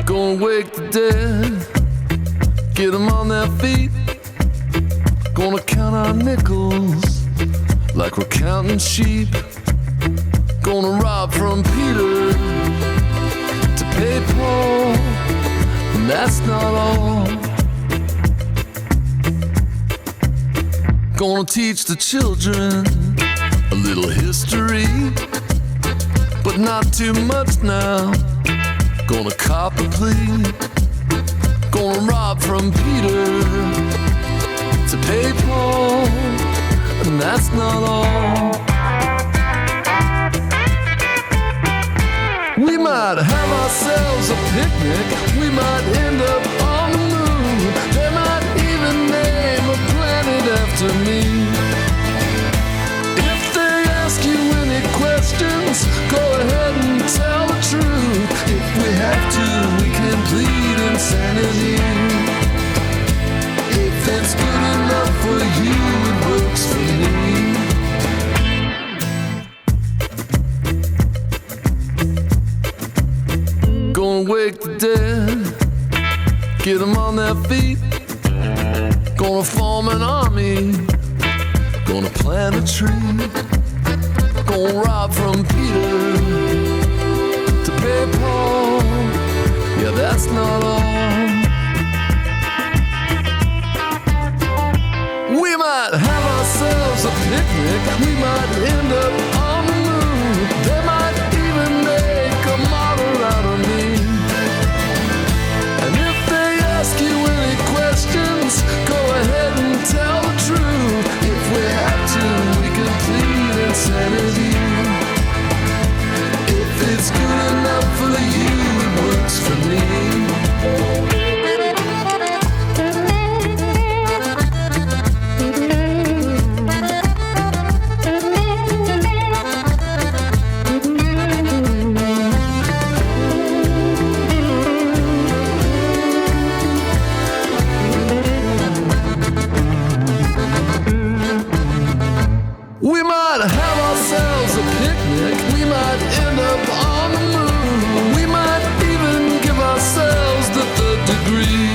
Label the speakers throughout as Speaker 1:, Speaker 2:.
Speaker 1: Gonna wake the dead, get them on their feet. Gonna count our nickels like we're counting sheep. Gonna rob from Peter to pay Paul, and that's not all. Gonna teach the children a little history, but not too much now. Gonna cop a plea. Gonna rob from Peter to pay Paul, and that's not all. We might have ourselves a picnic. We might end up on the moon. They might even name a planet after me. If they ask you any questions, go ahead and tell the truth. If we have to, we can plead insanity. If it's good enough for you, it works for me. Gonna wake the dead, get them on their feet. Gonna form an army, gonna plant a tree. Gonna rob from Peter to pay Paul, yeah, that's not all. We might have ourselves a picnic. We might end up on the moon. They might even make a model out of me. And if they ask you any questions, go ahead and tell the truth. If we have to, we can plead insanity. If it's good enough for you, it works for me. We might have ourselves a picnic. We might end up on the moon. We might even give ourselves the third degree.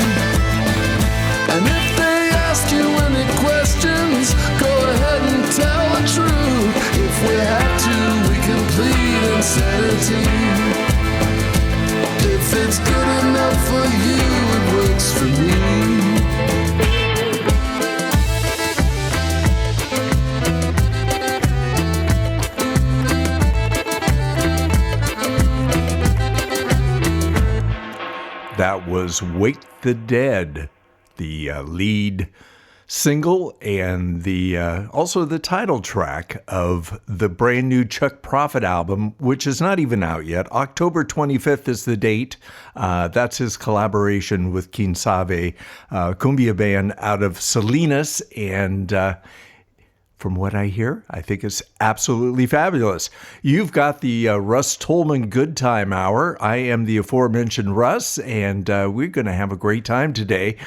Speaker 1: And if they ask you any questions, go ahead and tell the truth. If we have to, we can plead insanity. If it's good enough for you, it works for me.
Speaker 2: That was Wake the Dead, the lead single and the also the title track of the brand new Chuck Prophet album, which is not even out yet. October 25th is the date. That's his collaboration with Quien, cumbia band out of Salinas, and from what I hear, I think it's absolutely fabulous. You've got the Russ Tolman Good Time Hour. I am the aforementioned Russ, and we're going to have a great time today.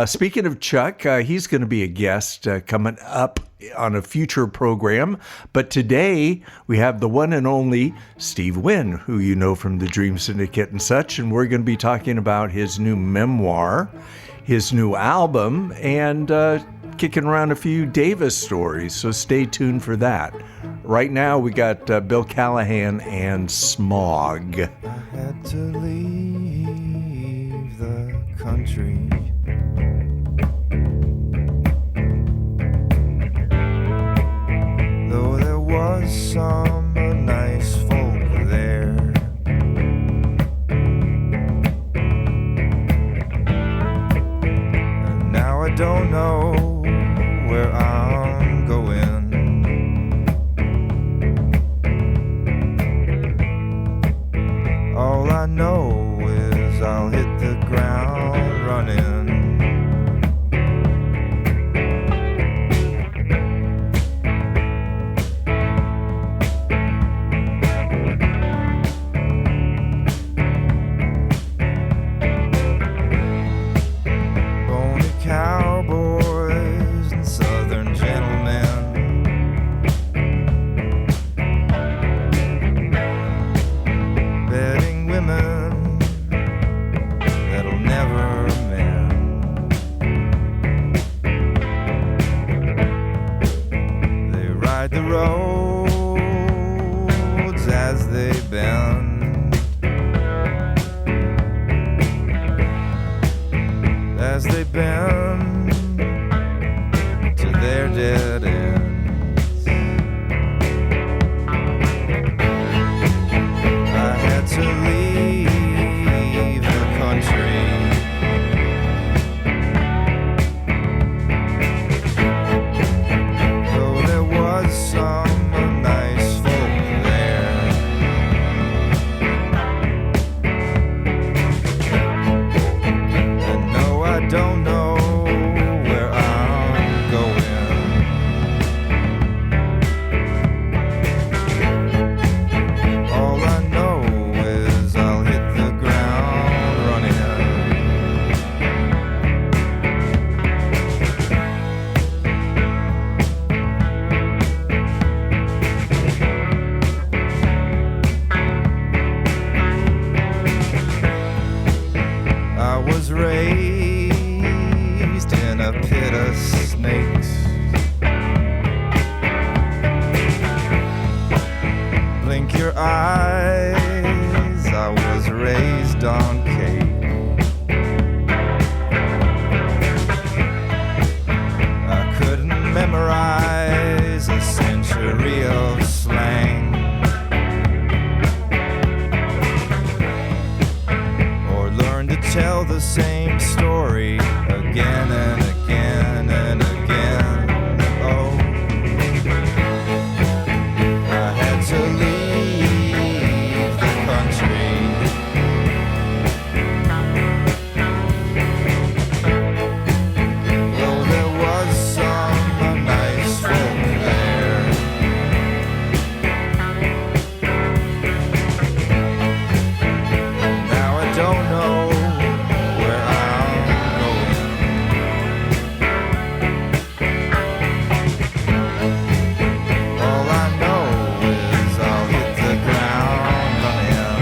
Speaker 2: Speaking of Chuck, he's going to be a guest coming up on a future program. But today, we have the one and only Steve Wynn, who you know from the Dream Syndicate and such, and we're going to be talking about his new memoir, his new album, and kicking around a few Davis stories, so stay tuned for that. Right now, we got Bill Callahan and Smog.
Speaker 3: I had to leave the country. Though there was some nice folk there. And now I don't know where I'm going. All I know is I'll hit the ground running. Bony cowboys and southern jam. as they bend to their dead ends. I had to leave the country. Though there was some nice folk there. And no, I don't know where I'm going. All I know is I'll hit the ground running. I was raised in a pit of snakes. Blink your eyes, I was raised on cake. I couldn't memorize a century of slang or learn to tell the same story again and again and again. Oh, I had to leave the country. Though there was some nice folk there. Now I don't know where I'm going. All I know is I'll hit the ground running.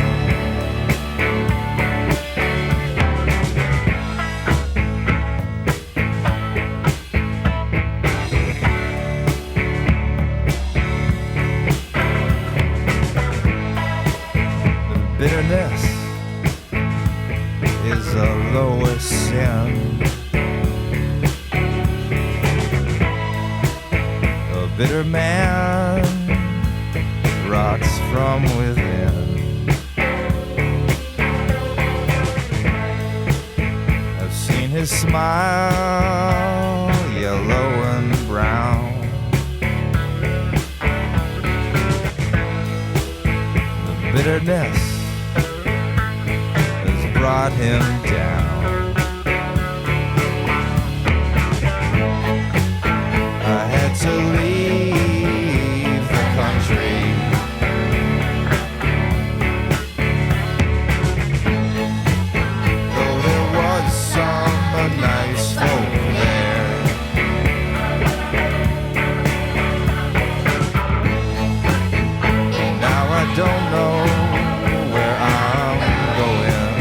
Speaker 3: The bitterness is the lowest sin. A bitter man rots from within. I've seen his smile, yellow and brown. The bitterness has brought him down. I had to leave the country. Though there was some nice folk there. Now I don't know where I'm going.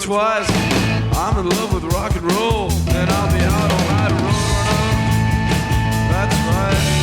Speaker 1: twice. I'm in love with rock and roll, and I'll be out all night rolling. That's right.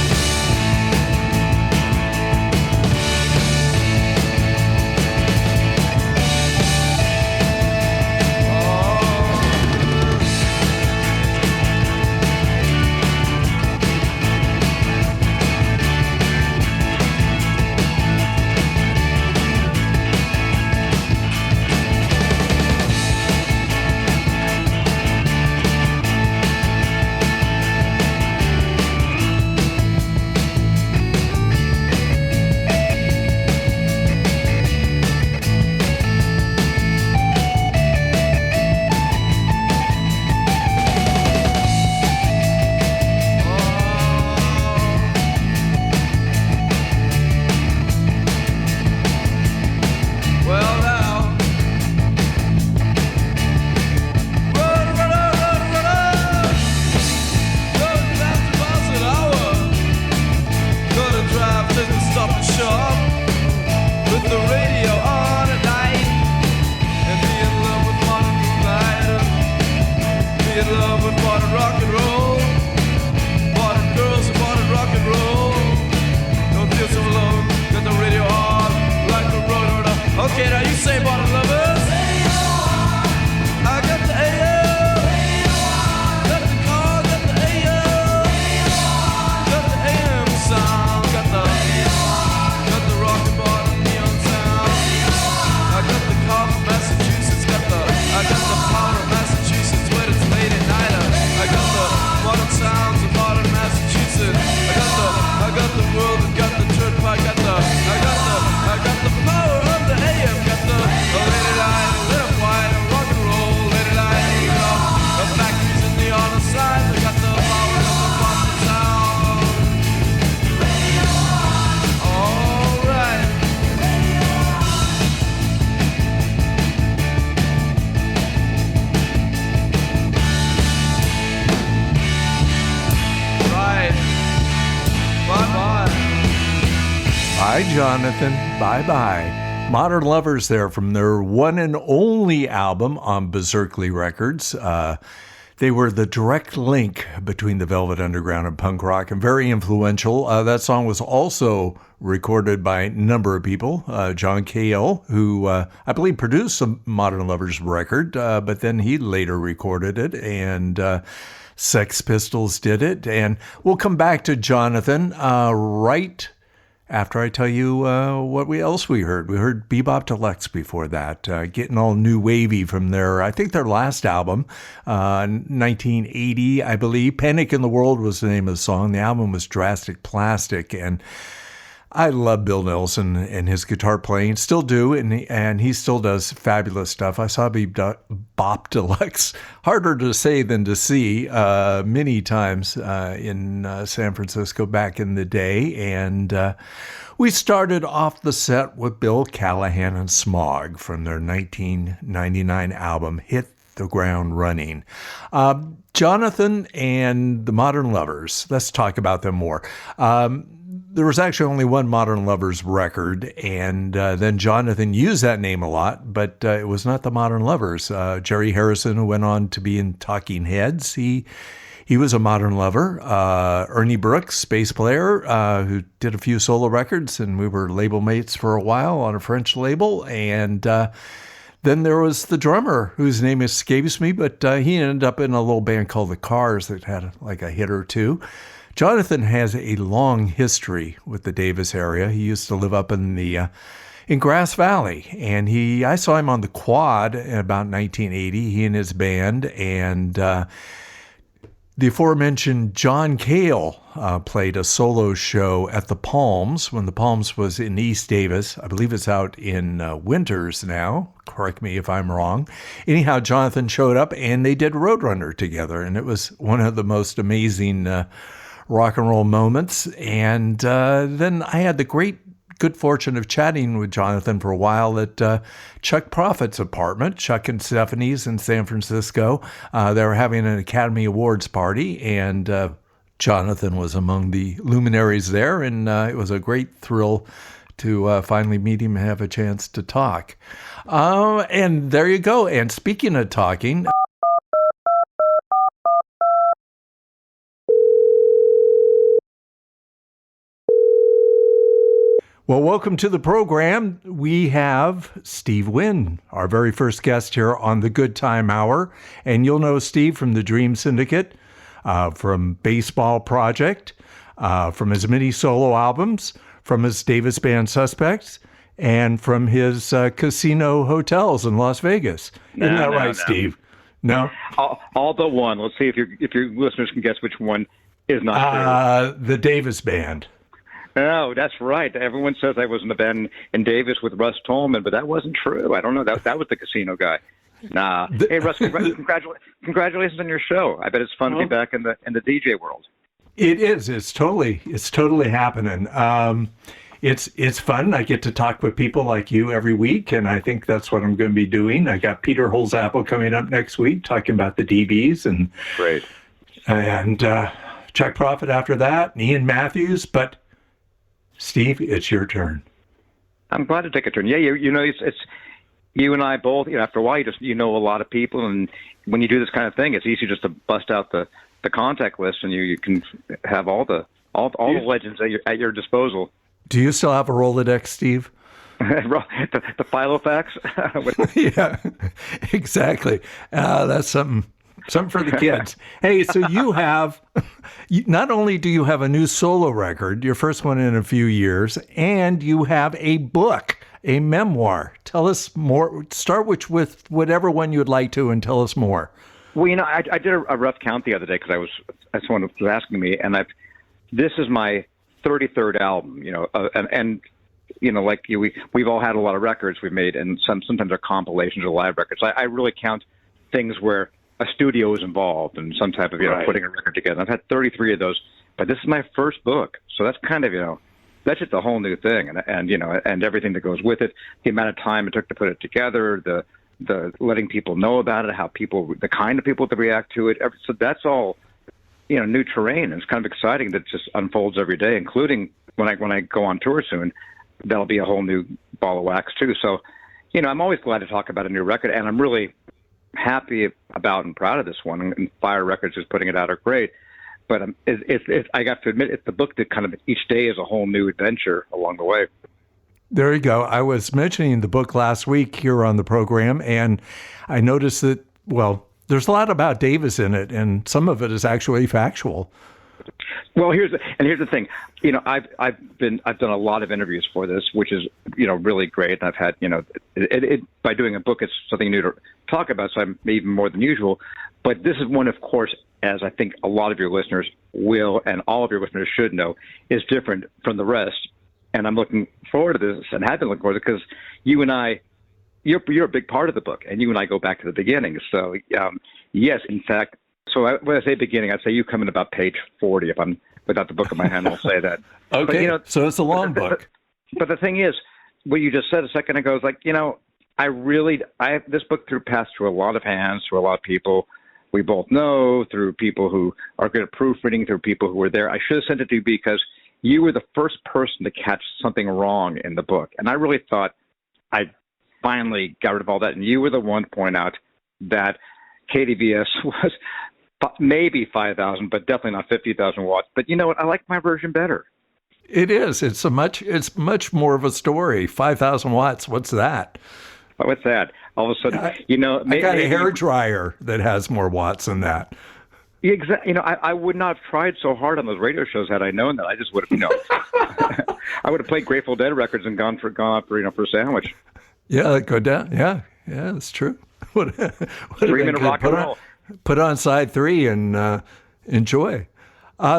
Speaker 1: Now you say, bottle lovers. I got the AM. Got the car, got the AM. Got the AM sound. Got the rock and bottom neon sound. I got the car from Massachusetts. I got the power of Massachusetts when it's late at night. I got the modern sounds of modern Massachusetts. I got the world and got the turnpike. I got the power of the AM. Got the lady line, lit up white, rock and roll, lady line, the factories in the other side. I got the power of the modern sound. All right. Bye-bye.
Speaker 2: Bye, Jonathan. Bye-bye. Modern Lovers there from their one and only album on Berserkly Records. They were the direct link between the Velvet Underground and punk rock, and very influential. That song was also recorded by a number of people. John Cale, who I believe produced some Modern Lovers record, but then he later recorded it, and Sex Pistols did it. And we'll come back to Jonathan right after I tell you what else we heard. We heard Bebop Deluxe before that, getting all new wavy from I think their last album, 1980, I believe. Panic in the World was the name of the song. The album was Drastic Plastic, and I love Bill Nelson and his guitar playing, still do, and he still does fabulous stuff. I saw Bebop Deluxe, harder to say than to see, many times in San Francisco back in the day, and we started off the set with Bill Callahan and Smog from their 1999 album, Hit the Ground Running. Jonathan and the Modern Lovers, let's talk about them more. There was actually only one Modern Lovers record, and then Jonathan used that name a lot, but it was not the Modern Lovers. Jerry Harrison, who went on to be in Talking Heads, he was a Modern Lover. Ernie Brooks, bass player, who did a few solo records, and we were label mates for a while on a French label, and then there was the drummer, whose name escapes me, but he ended up in a little band called The Cars that had like a hit or two. Jonathan has a long history with the Davis area. He used to live up in Grass Valley, and I saw him on the Quad in about 1980, he and his band, and the aforementioned John Cale played a solo show at the Palms when the Palms was in East Davis. I believe it's out in Winters now. Correct me if I'm wrong. Anyhow, Jonathan showed up, and they did Roadrunner together, and it was one of the most amazing rock and roll moments. And then I had the good fortune of chatting with Jonathan for a while at Chuck Prophet's apartment, Chuck and Stephanie's in San Francisco. They were having an Academy Awards party, and Jonathan was among the luminaries there, and it was a great thrill to finally meet him and have a chance to talk. And there you go. And speaking of talking... Well, welcome to the program. We have Steve Wynn, our very first guest here on the Good Time Hour. And you'll know Steve from the Dream Syndicate, from Baseball Project, from his many solo albums, from his Davis Band Suspects, and from his casino hotels in Las Vegas. Isn't that right, Steve? No?
Speaker 4: All but one. Let's see if your listeners can guess which one is not true.
Speaker 2: The Davis Band.
Speaker 4: No, that's right. Everyone says I was in the band in Davis with Russ Tolman, but that wasn't true. I don't know. That was the casino guy. Nah. Hey, Russ, congratulations on your show. I bet it's fun to be back in the DJ world.
Speaker 2: It is. It's totally happening. It's fun. I get to talk with people like you every week, and I think that's what I'm going to be doing. I got Peter Holzapfel coming up next week talking about the DBs, and
Speaker 4: great.
Speaker 2: And Chuck Prophet after that, and Ian Matthews, but Steve, it's your turn.
Speaker 4: I'm glad to take a turn. Yeah, you know, it's you and I both. After a while, you know a lot of people, and when you do this kind of thing, it's easy just to bust out the contact list, and you can have all the legends at your disposal.
Speaker 2: Do you still have a Rolodex, Steve?
Speaker 4: the Filofax.
Speaker 2: Yeah, exactly. That's something for the kids. Hey, so you have, not only do you have a new solo record, your first one in a few years, and you have a book, a memoir. Tell us more. Start with whatever one you'd like to, and tell us more.
Speaker 4: Well, I did a rough count the other day because someone was asking me, and this is my 33rd album. Like we've all had a lot of records we've made, and sometimes they're compilations or live records. I really count things where a studio is involved and some type of putting a record together. I've had 33 of those, but this is my first book, so that's kind of that's just a whole new thing, and everything that goes with it, the amount of time it took to put it together, the letting people know about it, the kind of people that react to it. So that's all new terrain. And it's kind of exciting that it just unfolds every day, including when I go on tour soon. That'll be a whole new ball of wax too. So, I'm always glad to talk about a new record, and I'm really happy about and proud of this one. And Fire Records is putting it out are great, but I have to admit, it's the book that kind of each day is a whole new adventure along the way.
Speaker 2: There you go. I was mentioning the book last week here on the program, and I noticed that, there's a lot about Davis in it, and some of it is actually factual.
Speaker 4: Well, here's the thing. I've done a lot of interviews for this, which is really great. And I've had by doing a book, it's something new to talk about, so I'm even more than usual. But this is one, of course, as I think a lot of your listeners will, and all of your listeners should know, is different from the rest. And I'm looking forward to this, and have been looking forward to it, because you and I, you're a big part of the book, and you and I go back to the beginning. So yes, in fact. So when I say beginning, I'd say you come in about page 40. If I'm without the book in my hand, I'll say that.
Speaker 2: Okay, but, so it's a long book.
Speaker 4: But the thing is, what you just said a second ago is like, this book passed through a lot of hands, through a lot of people we both know, through people who are good at proofreading, through people who were there. I should have sent it to you because you were the first person to catch something wrong in the book. And I really thought I finally got rid of all that. And you were the one to point out that KDVS was maybe 5,000, but definitely not 50,000 watts. But you know what? I like my version better.
Speaker 2: It is. It's much more of a story. 5,000 watts. What's that?
Speaker 4: What's that? All of a sudden,
Speaker 2: I got a hair dryer that has more watts than that.
Speaker 4: Exactly. I would not have tried so hard on those radio shows had I known that. I just would have, I would have played Grateful Dead records and gone for a sandwich. Yeah,
Speaker 2: go down. Yeah, that's true.
Speaker 4: 3-minute rock and roll.
Speaker 2: Put on side 3 and enjoy.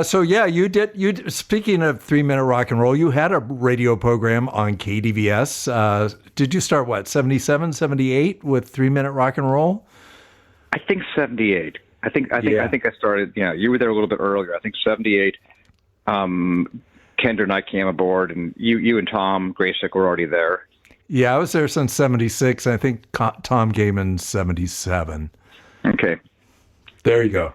Speaker 2: So yeah, you did. Speaking of 3-minute rock and roll, you had a radio program on KDVS. Did you start 77, 78 with 3-minute rock and roll?
Speaker 4: I think 78. I think I started. You were there a little bit earlier. I think 78. Kendra and I came aboard, and you and Tom Graysick were already there.
Speaker 2: Yeah, I was there since 76. I think Tom Gaiman 77.
Speaker 4: Okay.
Speaker 2: There you go.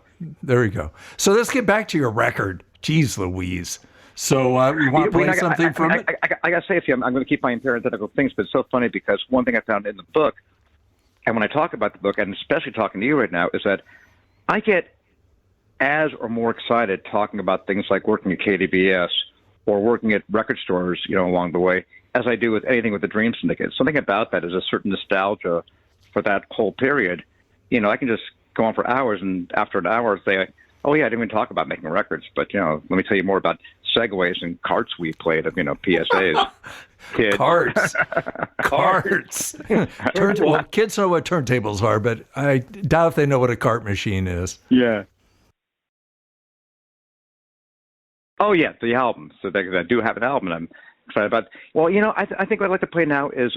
Speaker 2: So let's get back to your record. Jeez Louise. So you want to play something from it?
Speaker 4: I got to say, I'm going to keep my parenthetical things, but it's so funny because one thing I found in the book, and when I talk about the book, and especially talking to you right now, is that I get as or more excited talking about things like working at KDVS or working at record stores, along the way, as I do with anything with the Dream Syndicate. Something about that is a certain nostalgia for that whole period. I can just go on for hours, and after an hour say, oh yeah, I didn't even talk about making records, but let me tell you more about segways and carts we played of PSAs.
Speaker 2: Carts. Well, kids know what turntables are, but I doubt if they know what a cart machine is.
Speaker 4: Yeah. Oh yeah, the album. So I do have an album, and I'm excited about. Well, I think what I'd like to play now is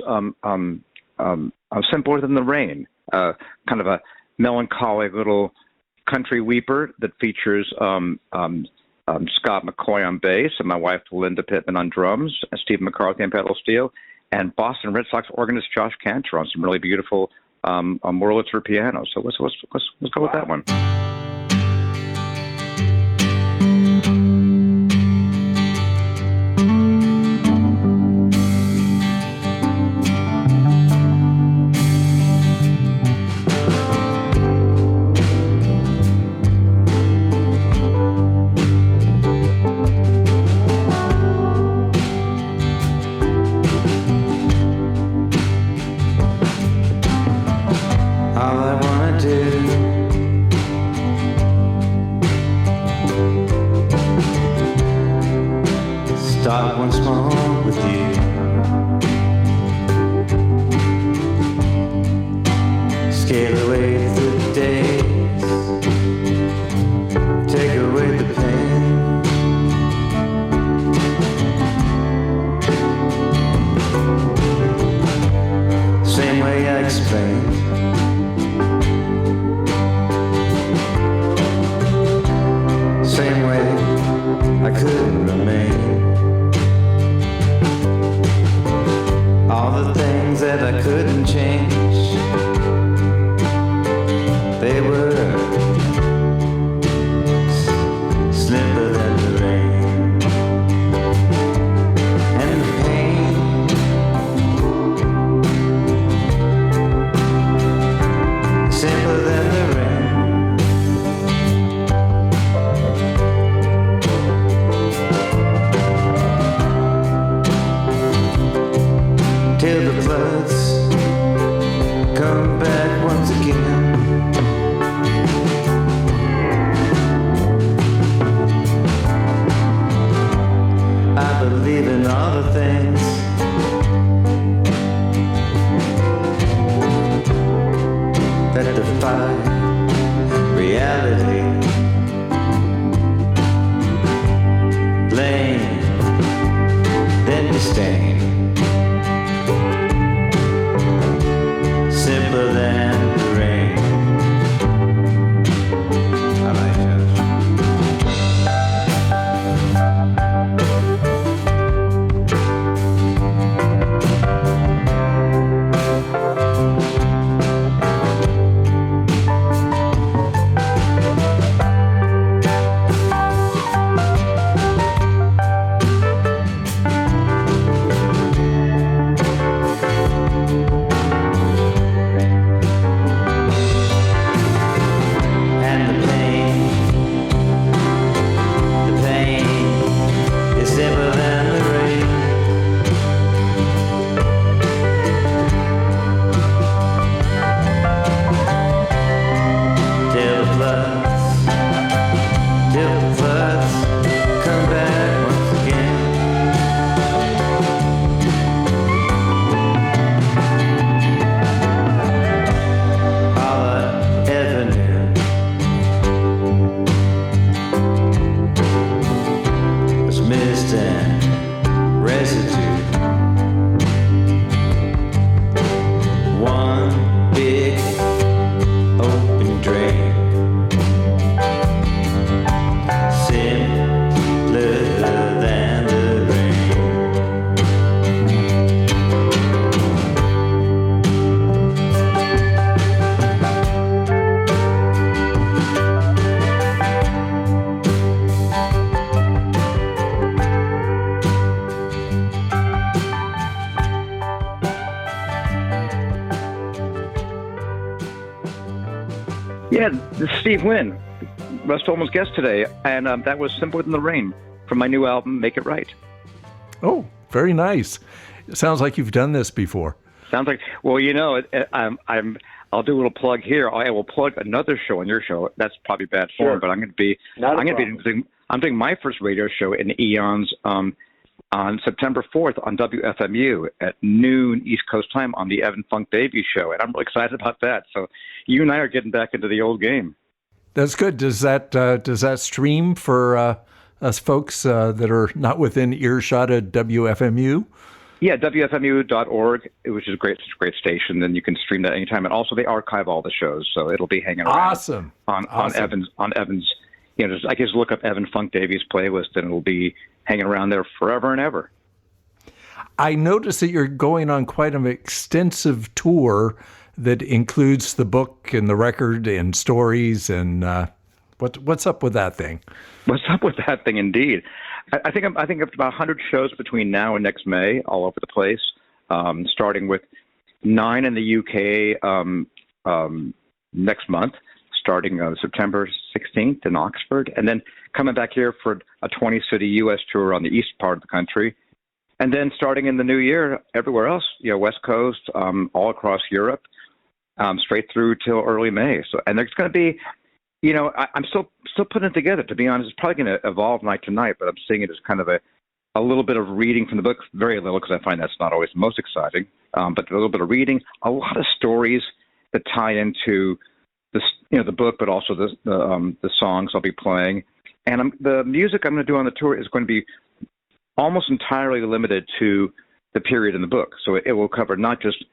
Speaker 4: Simpler Than the Rain, kind of a melancholic little country weeper that features Scott McCoy on bass and my wife Linda Pittman on drums, and Steve McCarthy on pedal steel, and Boston Red Sox organist Josh Cantor on some really beautiful Wurlitzer piano. So let's go with that one.
Speaker 5: all I wanna do. Start once more with you. Scale away the days, take away the pain. Same way I explained. Same way I couldn't remain. All the things that I couldn't change, they were slimmer than the rain. And the pain, simpler than the rain. Till the floods come back once again. I believe in all the things that defy reality. Blame, then disdain. Simpler than the rain. I like that. And the pain is simpler than the rain. Till the floods come back once again. All I ever knew was mist and residue. One big open drain. Simpler than the rain.
Speaker 4: Yeah, this is Steve Wynn, Russ Tolman's guest today, and that was Simpler Than the Rain from my new album, Make It Right.
Speaker 2: Oh, very nice. It sounds like you've done this before.
Speaker 4: Sounds like, well, I'll do a little plug here. I will plug another show on your show. That's probably bad form, but I'm doing my first radio show in eons on September 4th on WFMU at noon East Coast time on the Evan Funk Davies Show, and I'm really excited about that. So you and I are getting back into the old game.
Speaker 2: That's good. Does that stream for us folks that are not within earshot of WFMU?
Speaker 4: Yeah, WFMU.org, which is a great station. Then you can stream that anytime, and also they archive all the shows, so it'll be hanging around.
Speaker 2: Awesome.
Speaker 4: On Evan's. I guess look up Evan Funk Davies playlist, and it'll be hanging around there forever and ever.
Speaker 2: I noticed that you're going on quite an extensive tour that includes the book and the record and stories. And what's up with that thing?
Speaker 4: What's up with that thing, indeed? I think of about 100 shows between now and next May, all over the place. Starting with 9 in the UK next month, starting September 16th in Oxford, and then coming back here for a 20-city U.S. tour on the east part of the country. And then starting in the new year, everywhere else, West Coast, all across Europe. straight through till early May. So, and there's going to be, I'm still putting it together. To be honest, it's probably going to evolve night to night, but I'm seeing it as kind of a little bit of reading from the book, very little, because I find that's not always the most exciting. But a little bit of reading, a lot of stories that tie into the book, but also the songs I'll be playing, and the music I'm going to do on the tour is going to be almost entirely limited to the period in the book. So it will cover not just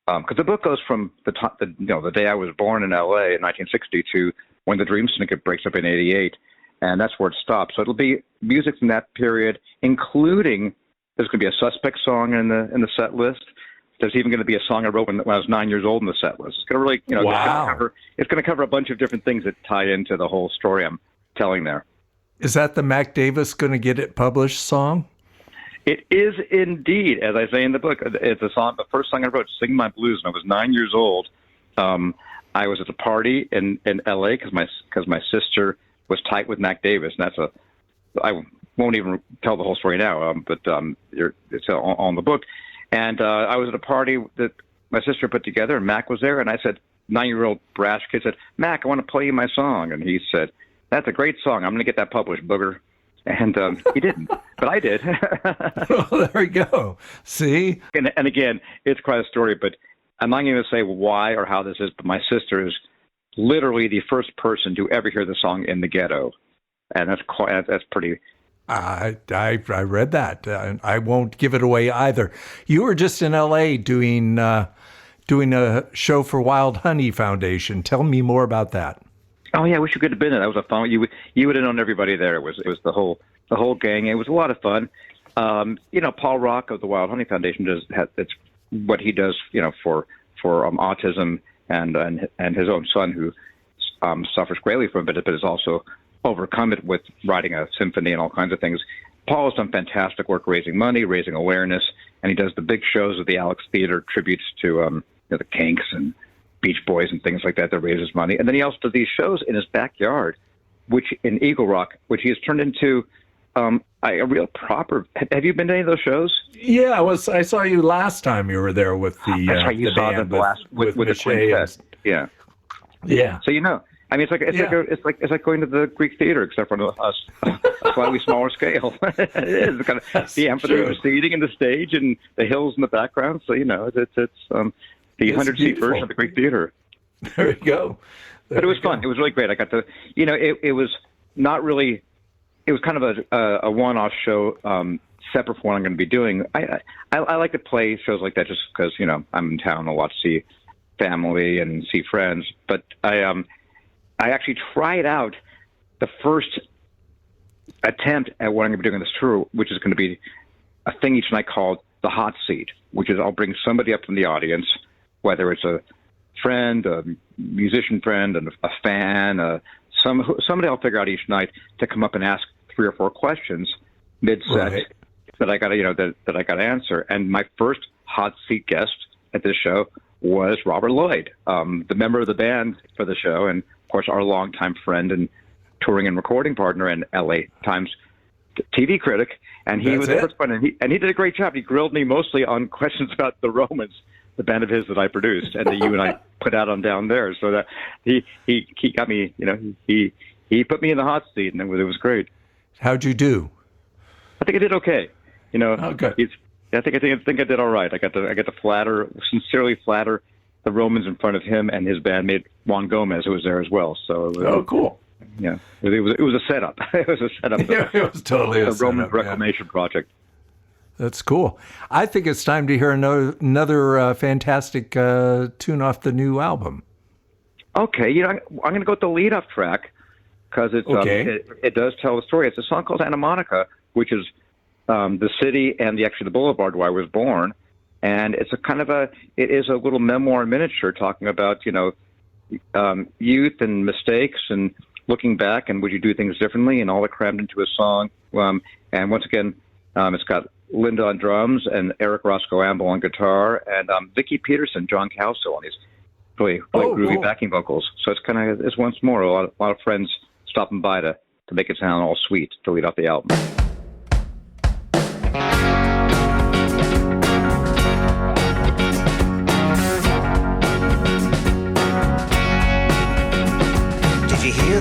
Speaker 4: because the book goes from the day I was born in L.A. in 1960 to when the Dream Syndicate breaks up in '88, and that's where it stops. So it'll be music from that period, including there's going to be a Suspect song in the set list. There's even going to be a song I wrote when I was 9 years old in the set list. It's going to really,
Speaker 2: wow.
Speaker 4: It's going to cover a bunch of different things that tie into the whole story I'm telling there.
Speaker 2: Is that the Mac Davis Gonna Get It Published song?
Speaker 4: It is indeed, as I say in the book. It's a song. The first song I wrote, "Sing My Blues," when I was 9 years old. I was at a party in L.A. because my sister was tight with Mac Davis, and I won't even tell the whole story now. But it's on the book. And I was at a party that my sister put together, and Mac was there. And I said, 9-year-old brash kid said, "Mac, I want to play you my song." And he said, "That's a great song. I'm going to get that published, booger." And he didn't, but I did.
Speaker 2: Well, there we go. See?
Speaker 4: And again, it's quite a story, but I'm not going to say why or how this is, but my sister is literally the first person to ever hear the song in the ghetto. And that's pretty...
Speaker 2: I read that. I won't give it away either. You were just in L.A. doing a show for Wild Honey Foundation. Tell me more about that.
Speaker 4: Oh yeah, I wish you could have been there. That was a fun. You would have known everybody there. It was the whole gang. It was a lot of fun. Paul Rock of the Wild Honey Foundation it's what he does. For autism and his own son who suffers greatly from it, but has also overcome it with writing a symphony and all kinds of things. Paul has done fantastic work raising money, raising awareness, and he does the big shows at the Alex Theater, tributes to the Kinks and Beach Boys and things like that raises money. And then he also does these shows in his backyard, which in Eagle Rock, which he has turned into a real proper... Have you been to any of those shows?
Speaker 2: Yeah, I saw you last time you were there with the
Speaker 4: That's right, you
Speaker 2: the
Speaker 4: saw
Speaker 2: band
Speaker 4: them last with the quintet. Yeah.
Speaker 2: Yeah.
Speaker 4: So I mean, it's like going to the Greek theater, except for a slightly smaller scale. It is kind of the amphitheater seating and the stage and the hills in the background. So it's the 100-seat version of the Greek theater.
Speaker 2: There you go.
Speaker 4: But it was fun. It was really great. I got to, it was not really. It was kind of a one-off show, separate from what I'm going to be doing. I like to play shows like that just because I'm in town a lot to see family and see friends. But I actually tried out the first attempt at what I'm going to be doing on this tour, which is going to be a thing each night called the hot seat, which is I'll bring somebody up from the audience, whether it's a friend, a musician friend, and a fan, somebody I'll figure out each night to come up and ask 3 or 4 questions mid-set that I got to answer. And my first hot seat guest at this show was Robert Lloyd, the member of the band for the show, and of course our longtime friend and touring and recording partner and LA Times TV critic. And he was the first one, and he did a great job. He grilled me mostly on questions about the Romans, the band of his that I produced and that you and I put out on Down There. So that he got me, he put me in the hot seat, and it was great.
Speaker 2: How'd you do?
Speaker 4: I think I did okay.
Speaker 2: Oh, good.
Speaker 4: I think I did all right. I got to sincerely flatter the Romans in front of him and his bandmate Juan Gomez, who was there as well. So it was,
Speaker 2: cool.
Speaker 4: Yeah, it was a setup. It was a setup.
Speaker 2: Yeah, it was totally a
Speaker 4: Roman Reclamation project.
Speaker 2: That's cool. I think it's time to hear another fantastic tune off the new album.
Speaker 4: Okay, I'm going to go with the lead-off track because it does tell the story. It's a song called Santa Monica, which is the city and the boulevard where I was born, and it's it is a little memoir miniature talking about youth and mistakes and looking back and would you do things differently, and all that crammed into a song. And once again, it's got Linda on drums and Eric Roscoe-Amble on guitar and Vicki Peterson, John Cowsill on these really groovy backing vocals. So it's once more a lot of friends stopping by to make it sound all sweet to lead off the album.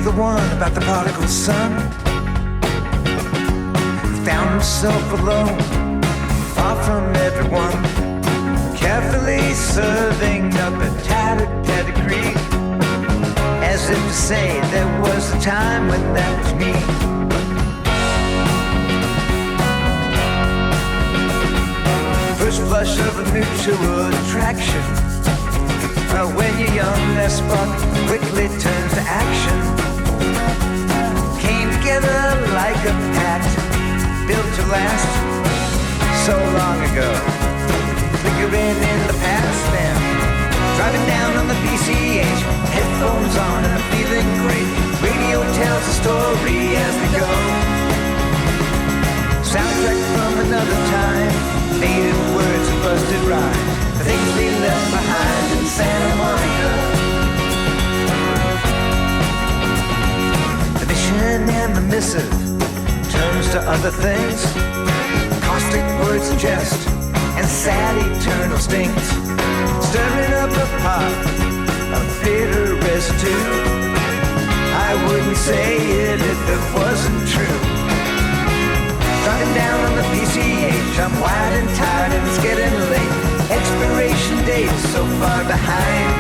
Speaker 5: the one about the prodigal son who found himself alone, far from everyone, carefully serving up a tattered pedigree, as if to say there was a time when that was me. First flush of a mutual attraction. When you're young, that spark quickly turns to action. Came together like a pact, built to last so long ago. Flickering in the past then, driving down on the PCH, headphones on and I'm feeling great. Radio tells a story as we go. Soundtrack from another time, faded words and busted rhymes, the things we left behind in Santa Monica. The mission and the missive turns to other things, caustic words and jest, and sad eternal stings, stirring up a pot of bitter residue. I wouldn't say it if it wasn't true. Driving down on the PCH, I'm wide and tired and it's getting late. Expiration date is so far behind.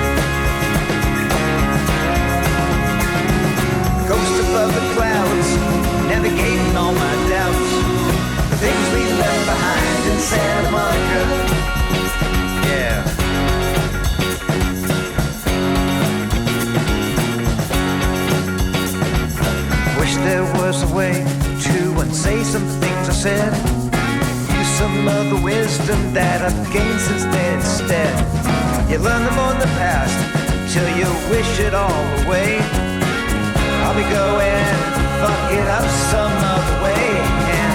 Speaker 5: Ghost above the clouds, navigating all my doubts. The things we left behind in Santa Monica. Yeah. Wish there was a way to unsay some things I said, use some of the wisdom that I've gained since then instead. You learn them on the past till you wish it all away. I'll be going, fuck it up some other way. And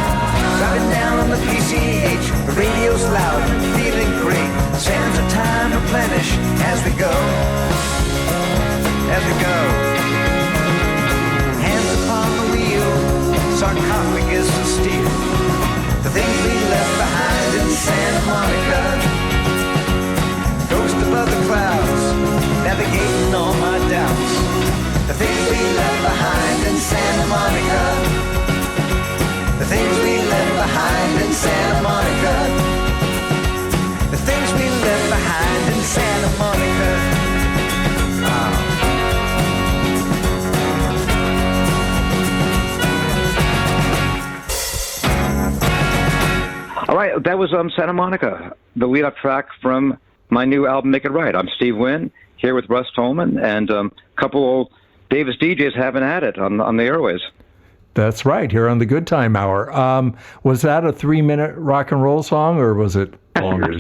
Speaker 5: driving down on the PCH, the radio's loud and feeling great. Sands of time replenish as we go, as we go. Hands upon the wheel, sarcophagus of steel, the things we left behind in Santa Monica. Ghost above the clouds, navigating all my doubts. The things we left behind in Santa Monica. The things we left behind in Santa Monica. The things we left behind in Santa Monica.
Speaker 4: All right, that was Santa Monica, the lead-up track from my new album, Make It Right. I'm Steve Wynn, here with Russ Tolman, and a couple old Davis DJs having at it on the airways.
Speaker 2: That's right, here on the Good Time Hour. Was that a 3-minute rock and roll song, or was it longer?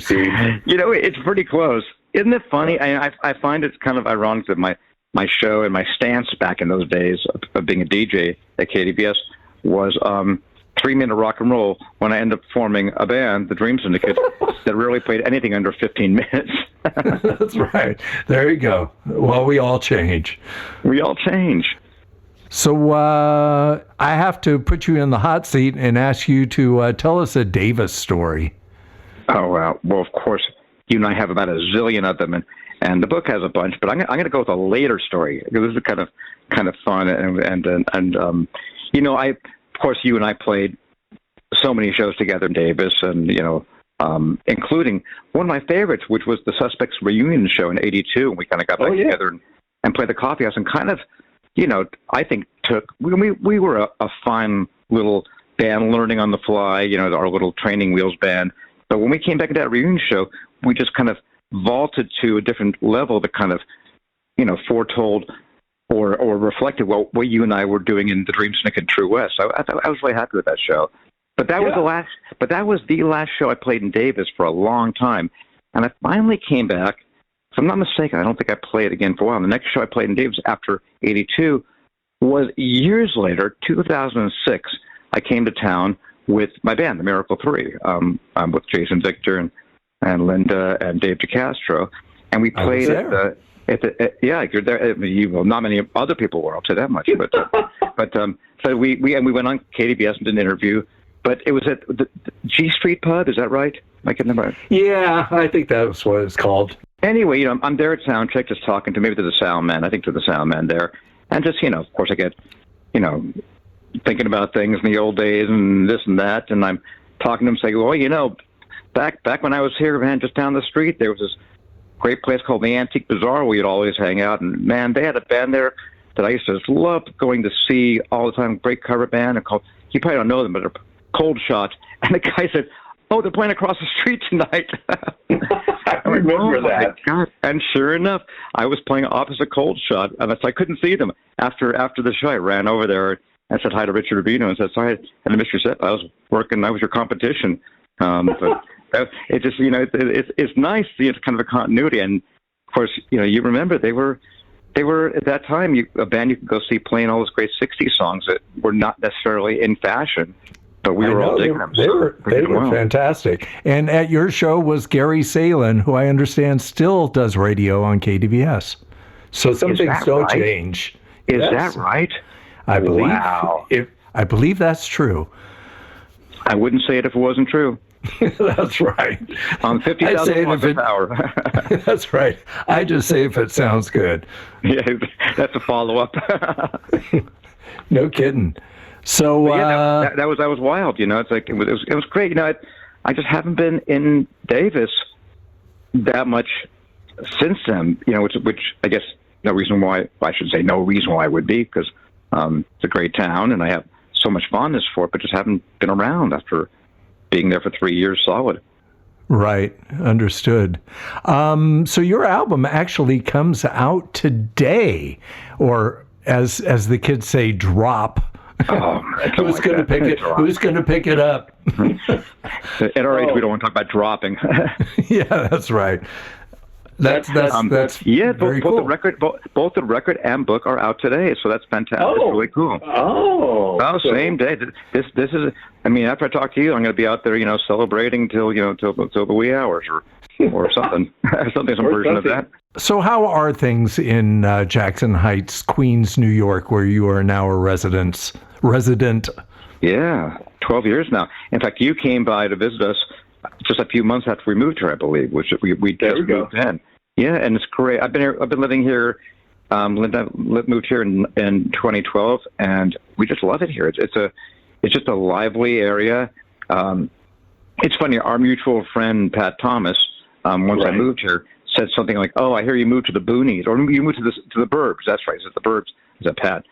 Speaker 4: You know, it's pretty close. Isn't it funny? I find it kind of ironic that my show and my stance back in those days of being a DJ at KDBS was 3-minute rock and roll when I ended up forming a band, the Dream Syndicate, that rarely played anything under 15 minutes.
Speaker 2: That's right. There you go. Well, we all change.
Speaker 4: We all change.
Speaker 2: So I have to put you in the hot seat and ask you to tell us a Davis story.
Speaker 4: Oh, well, of course, you and I have about a zillion of them, and the book has a bunch, but I'm going to go with a later story, because this is kind of fun, and you know, of course, you and I played so many shows together in Davis, and, you know, including one of my favorites, which was the Suspects reunion show in '82. And we kind of got back together and played the coffee house, and kind of, you know, I think we were a fine little band, learning on the fly, you know, our little training wheels band. But when we came back to that reunion show, we just kind of vaulted to a different level that kind of, you know, foretold or reflected what you and I were doing in the Dream Syndicate and True West. So I was really happy with that show. But that was the last show I played in Davis for a long time. And I finally came back. If I'm not mistaken, I don't think I played again for a while. The next show I played in Davis after '82 was years later, 2006. I came to town with my band, the Miracle Three. I'm with Jason Victor and Linda and Dave DeCastro, and we played you're there. Not many other people were. I'll say that much. But so we went on KDBS and did an interview. But it was at the G Street Pub. Is that right? Am I getting that right?
Speaker 2: Yeah, I think that's what it's called.
Speaker 4: Anyway, you know, I'm there at soundcheck, just talking to maybe to the sound man. I think to the sound man there, And just, of course I get, thinking about things in the old days and this and that. And I'm talking to them saying, well, back when I was here, man, just down the street, there was this great place called the Antique Bazaar where you'd always hang out. And, man, they had a band there that I used to just love going to see all the time, great cover band. Called, you probably don't know them, but they're Cold Shot. And the guy said, oh, they're playing across the street tonight.
Speaker 6: I remember that.
Speaker 4: God. And sure enough, I was playing opposite Cold Shot, and so I couldn't see them. After the show, I ran over there and said hi to Richard Rubino and said, sorry, I had missed your set. I was working. I was your competition. But it just, it's nice, kind of a continuity. And, of course, you remember they were at that time a band you could go see playing all those great 60s songs that were not necessarily in fashion. But we were all digging them.
Speaker 2: They were fantastic. And at your show was Gary Salin, who I understand still does radio on KDVS. So some things don't change.
Speaker 4: Is that right?
Speaker 2: I believe.
Speaker 6: Wow.
Speaker 2: I believe that's true.
Speaker 4: I wouldn't say it if it wasn't true.
Speaker 2: That's right.
Speaker 4: On 50,000 watts of power.
Speaker 2: That's right. I just say if it sounds good.
Speaker 4: Yeah, that's a follow-up.
Speaker 2: No kidding. So
Speaker 4: that was wild. It's like it was great. I just haven't been in Davis that much since then. Which I guess no reason why I would be, because it's a great town and I have so much fondness for it, but just haven't been around after being there for 3 years solid.
Speaker 2: Right, understood. So your album actually comes out today, or as the kids say, drop.
Speaker 4: Oh,
Speaker 2: who's going to pick it? Who's going to pick it up?
Speaker 4: At our age, we don't want to talk about dropping.
Speaker 2: Yeah, that's right. That's
Speaker 4: yeah.
Speaker 2: Very
Speaker 4: both
Speaker 2: cool.
Speaker 4: both the record and book are out today, so that's fantastic. It's really cool. Same day. This is. I mean, after I talk to you, I'm going to be out there, celebrating till the wee hours or something, some version of that.
Speaker 2: So how are things in Jackson Heights, Queens, New York, where you are now a resident?
Speaker 4: Yeah, 12 years now. In fact, you came by to visit us just a few months after we moved here, I believe, which we just moved in. Yeah, and it's great. I've been living here. Linda moved here in 2012, and we just love it here. It's just a lively area. It's funny. Our mutual friend Pat Thomas, once I moved here, said something like, "Oh, I hear you moved to the boonies, or you moved to the burbs." That's right. Is it the burbs? Is that Pat?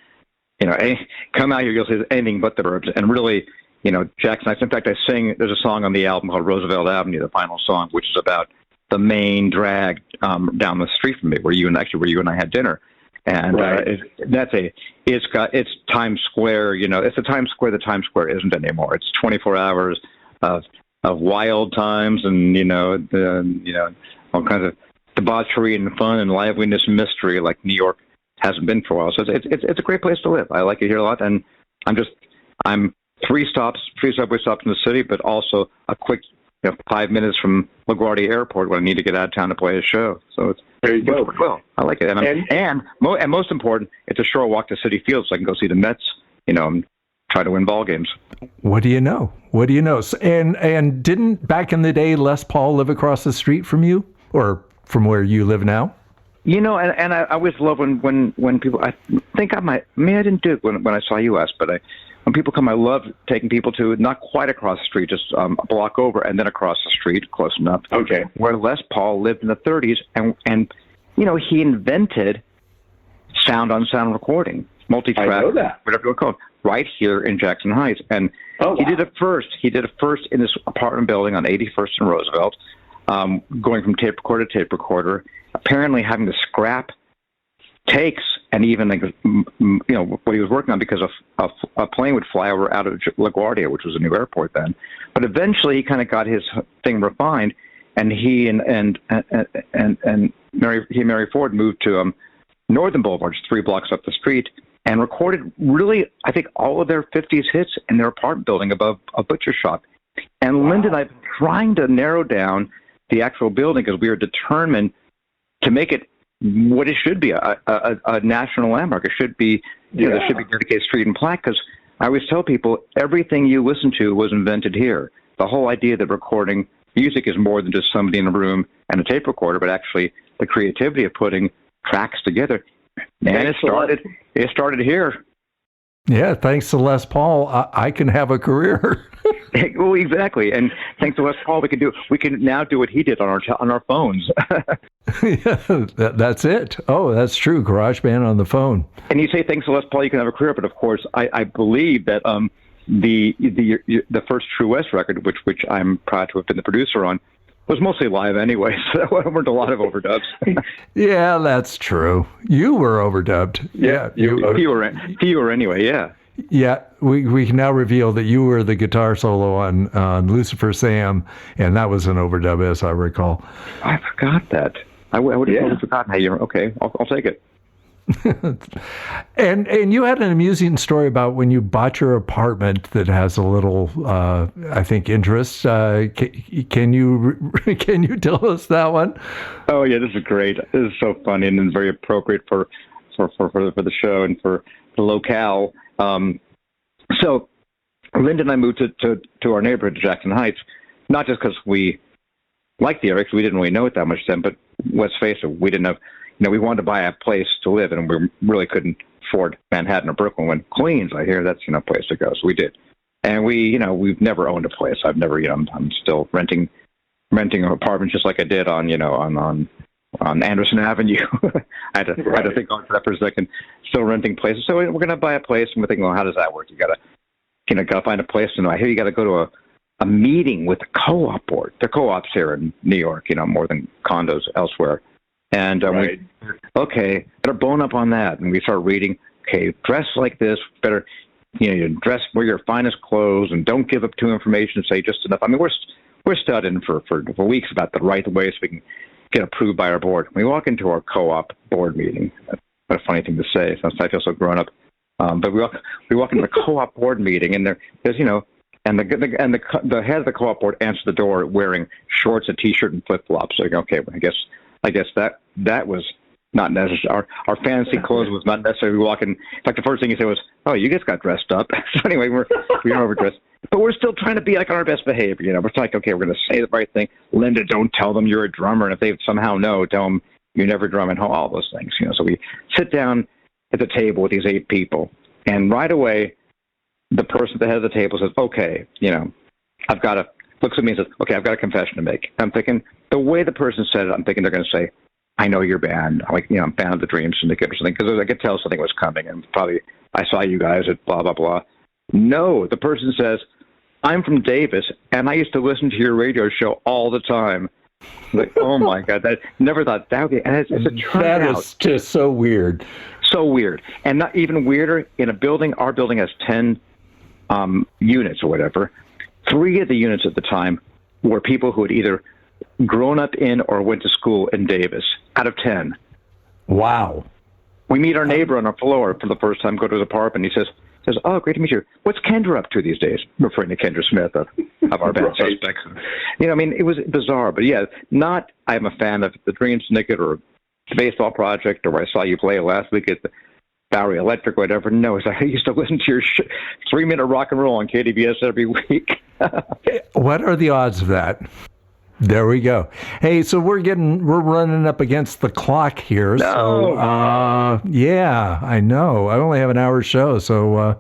Speaker 4: Come out here, you'll see anything but the burbs. And really, Jackson Heights. In fact, there's a song on the album called Roosevelt Avenue, the final song, which is about the main drag down the street from me, where you and I had dinner. And it's Times Square. It's the Times Square that Times Square isn't anymore. It's 24 hours of wild times, and all kinds of debauchery and fun and liveliness and mystery like New York hasn't been for a while. So it's a great place to live. I like it here a lot, and I'm three subway stops in the city, but also a quick 5 minutes from LaGuardia Airport when I need to get out of town to play a show. So
Speaker 6: there you go.
Speaker 4: Well, I like it, and most important, it's a short walk to Citi Field, so I can go see the Mets. And try to win ball games.
Speaker 2: What do you know? So, and didn't back in the day Les Paul live across the street from you, or from where you live now?
Speaker 4: And I always love when people. I think I didn't do it when I saw you last, but when people come, I love taking people to not quite across the street, just a block over, and then across the street, close enough.
Speaker 6: Okay.
Speaker 4: Where Les Paul lived in the 30s, and he invented sound recording, multi-track,
Speaker 6: I know that.
Speaker 4: whatever you call it, right here in Jackson Heights. And he did it first. He did it first in this apartment building on 81st and Roosevelt, going from tape recorder to tape recorder, apparently having to scrap takes and even what he was working on because a plane would fly over out of LaGuardia, which was a new airport then. But eventually he kind of got his thing refined, and he and Mary Ford moved to Northern Boulevard, just 3 blocks up the street, and recorded really, I think, all of their 50s hits in their apartment building above a butcher shop. And Linda and I have been trying to narrow down the actual building because we are determined to make it what it should be, a national landmark. It should be, there should be dedicated street and plaque, because I always tell people everything you listen to was invented here. The whole idea that recording music is more than just somebody in a room and a tape recorder, but actually the creativity of putting tracks together. And it started here.
Speaker 2: Yeah, thanks to Les Paul, I can have a career.
Speaker 4: Well, exactly. And thanks to Les Paul, we can now do what he did on our phones.
Speaker 2: Yeah, that's it. Oh, that's true. GarageBand on the phone.
Speaker 4: And you say thanks to Les Paul, you can have a career, but of course, I believe that the first True West record, which I'm proud to have been the producer on, was mostly live anyway, so there weren't a lot of overdubs.
Speaker 2: Yeah, that's true. You were overdubbed. Yeah,
Speaker 4: you were anyway. Yeah.
Speaker 2: Yeah, we can now reveal that you were the guitar solo on Lucifer Sam, and that was an overdub, as I recall.
Speaker 4: I forgot that. I would have totally forgotten how you're. Okay, I'll take it.
Speaker 2: And you had an amusing story about when you bought your apartment that has a little, I think, interest. Can you tell us that one?
Speaker 4: Oh yeah, this is great. This is so funny and very appropriate for the show and for the locale. So Linda and I moved to our neighborhood, Jackson Heights, not just because we liked the area, because we didn't really know it that much then, but let's face it, we didn't have. We wanted to buy a place to live, and we really couldn't afford Manhattan or Brooklyn. When Queens, I hear that's a place to go, so we did. And we've never owned a place. I've never, I'm still renting an apartment just like I did on Anderson Avenue. I had to think on that for a second. Still renting places. So we're going to buy a place, and we're thinking, well, how does that work? You got to find a place. And I hear you got to go to a meeting with the co-op board. The co-ops here in New York, more than condos elsewhere. And
Speaker 6: right.
Speaker 4: Okay, better bone up on that. And we start reading, okay, dress like this, better, you dress, wear your finest clothes, and don't give up too information, say just enough. I mean, we're studying for weeks about the right way so we can get approved by our board. We walk into our co-op board meeting. What a funny thing to say. I feel so grown up. But we walk into the co-op board meeting, and there's and the head of the co-op board answers the door wearing shorts, a t-shirt, and flip-flops. So okay, I guess that was not necessary. Our fancy clothes was not necessary. We walk in. In fact, the first thing he said was, "Oh, you guys got dressed up." So anyway, we're overdressed, but we're still trying to be like on our best behavior. We're like, okay, we're going to say the right thing. Linda, don't tell them you're a drummer, and if they somehow know, tell them you never drum at home. All those things. So we sit down at the table with these 8 people, and right away, the person at the head of the table says, "Okay, I've got to." Looks at me and says, "Okay, I've got a confession to make." I'm thinking, the way the person said it, I'm thinking they're going to say, "I know your band. I'm a fan of the Dream Syndicate or something," because I could tell something was coming, and probably I saw you guys at blah, blah, blah. No, the person says, "I'm from Davis, and I used to listen to your radio show all the time." Like, oh my God, that never thought that would be, and it's a turnout.
Speaker 2: That is just so weird.
Speaker 4: So weird. And not even weirder, in a building, our building has 10 units or whatever. 3 of the units at the time were people who had either grown up in or went to school in Davis, out of 10.
Speaker 2: Wow.
Speaker 4: We meet our neighbor on our floor for the first time, go to his apartment. He says, "Oh, great to meet you. What's Kendra up to these days?" Referring to Kendra Smith of our band Suspects. It was bizarre. But yeah, I'm a fan of the Dream Syndicate or the Baseball Project, or I saw you play last week at the Bowery Electric, whatever. No, I used to listen to your 3-minute rock and roll on KDBS every week.
Speaker 2: What are the odds of that? There we go. Hey, so we're running up against the clock here.
Speaker 4: No.
Speaker 2: So, yeah, I know. I only have an hour show, so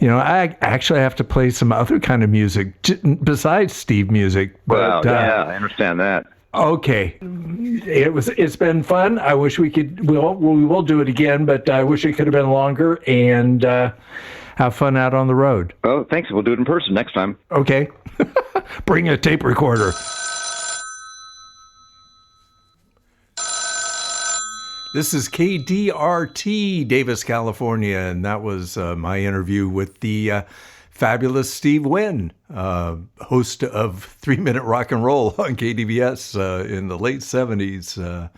Speaker 2: I actually have to play some other kind of music besides Steve music. But,
Speaker 4: yeah, I understand that.
Speaker 2: Okay, it's been fun. I wish we will do it again, but I wish it could have been longer and have fun out on the road.
Speaker 4: Oh, thanks. We'll do it in person next time.
Speaker 2: Okay. Bring a tape recorder. This is KDRT, Davis, California, and that was my interview with the fabulous Steve Wynn, host of 3-Minute Rock and Roll on KDBS in the late 70s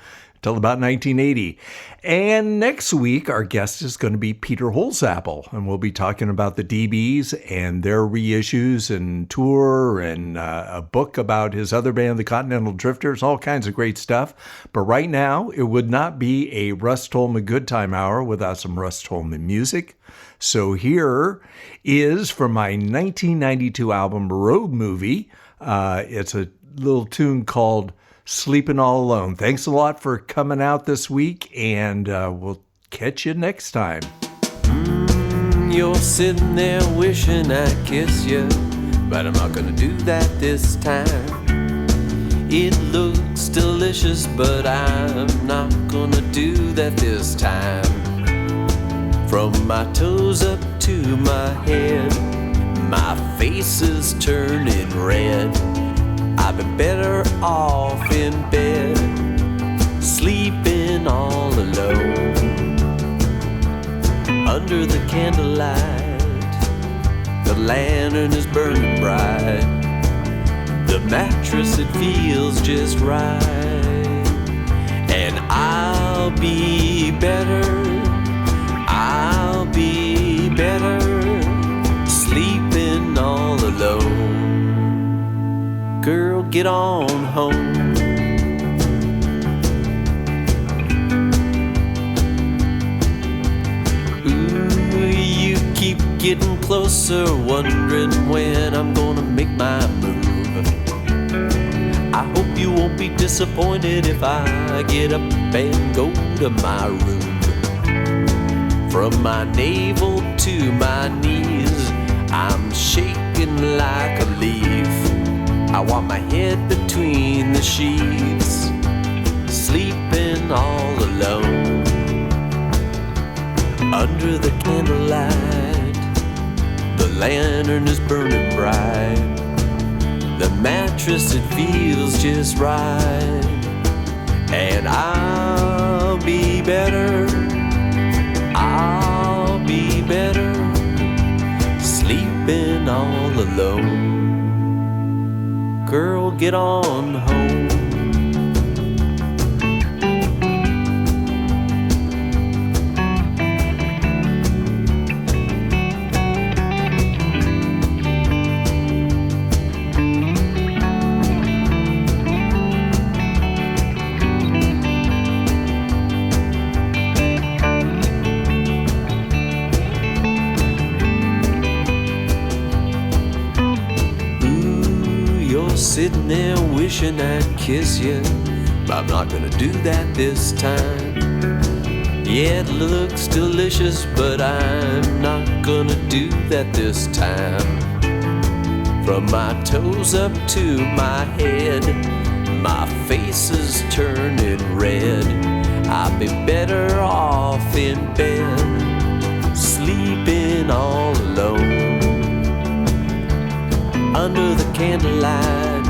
Speaker 2: till about 1980. And next week, our guest is going to be Peter Holzapfel, and we'll be talking about the DBs and their reissues and tour and a book about his other band, the Continental Drifters, all kinds of great stuff. But right now, it would not be a Russ Tolman Good Time Hour without some Russ Tolman music. So here is from my 1992 album, Road Movie. It's a little tune called Sleeping All Alone. Thanks a lot for coming out this week, and we'll catch you next time.
Speaker 7: You're sitting there wishing I'd kiss you, but I'm not gonna do that this time. It looks delicious, but I'm not gonna do that this time. From my toes up to my head, my face is turning red. I've been better off in bed, sleeping all alone. Under the candlelight, the lantern is burning bright. The mattress, it feels just right. And I'll be better, I'll be better, sleeping all alone. Girl, get on home. Getting closer, wondering when I'm gonna make my move. I hope you won't be disappointed if I get up and go to my room. From my navel to my knees, I'm shaking like a leaf. I want my head between the sheets, sleeping all alone. Under the candlelight, the lantern is burning bright. The mattress, it feels just right. And I'll be better, I'll be better, sleeping all alone. Girl, get on home. Sitting there wishing I'd kiss you, but I'm not gonna do that this time. Yeah, it looks delicious, but I'm not gonna do that this time. From my toes up to my head, my face is turning red. I'd be better off in bed, sleeping all alone. Under the candlelight,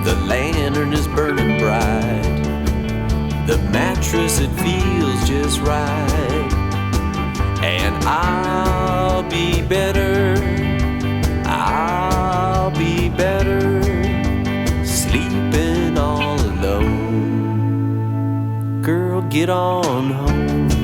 Speaker 7: the lantern is burning bright. The mattress, it feels just right. And I'll be better, I'll be better, sleeping all alone. Girl, get on home.